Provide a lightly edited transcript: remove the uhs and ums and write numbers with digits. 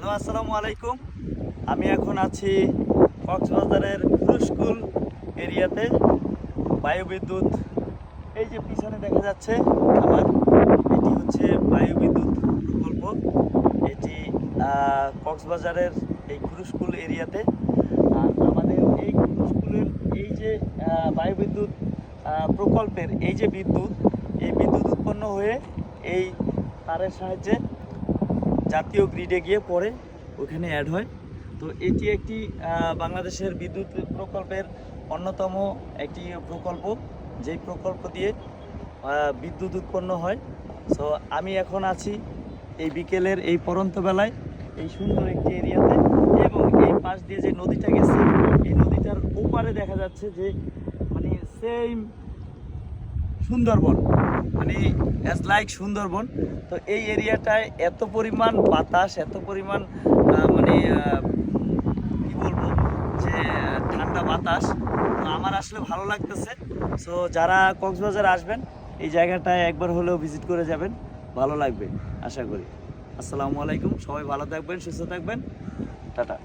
Hello, আসসালামু আলাইকুম। আমি এখন আছি কক্সবাজারের স্কুল এরিয়াতে। বায়ুবিদ্যুৎ এই যে পিছনে দেখা যাচ্ছে আমার, এটি হচ্ছে বায়ুবিদ্যুৎ প্রকল্প। এটি কক্সবাজারের এই স্কুল এরিয়াতে। আর আমাদের এই স্কুলের এই যে বায়ুবিদ্যুৎ প্রকল্পের এই যে বিদ্যুৎ, এই বিদ্যুৎ উৎপন্ন হয়ে এই তারের সাহায্যে জাতীয় গ্রিডে গিয়ে পরে ওখানে অ্যাড হয়। তো এটি একটি বাংলাদেশের বিদ্যুৎ প্রকল্পের অন্যতম একটি প্রকল্প, যেই প্রকল্প দিয়ে বিদ্যুৎ উৎপন্ন হয়। সো আমি এখন আছি এই বিকেলের এই পরন্ত বেলায় এই সুন্দর একটি এরিয়াতে, এবং এই পাশ দিয়ে যে নদীটা গেছে, এই নদীটার ওপারে দেখা যাচ্ছে যে মানে সেম সুন্দরবন, মানে অ্যাজ লাইক সুন্দরবন। তো এই এরিয়াটায় এত পরিমাণ বাতাস, এত পরিমাণ মানে কি বলবো যে ঠান্ডা বাতাস, তো আমার আসলে ভালো লাগতেছে। সো যারা কক্সবাজার আসবেন এই জায়গাটায় একবার হলেও ভিজিট করে যাবেন, ভালো লাগবে আশা করি। আসসালামু আলাইকুম, সবাই ভালো থাকবেন, সুস্থ থাকবেন, টাটা।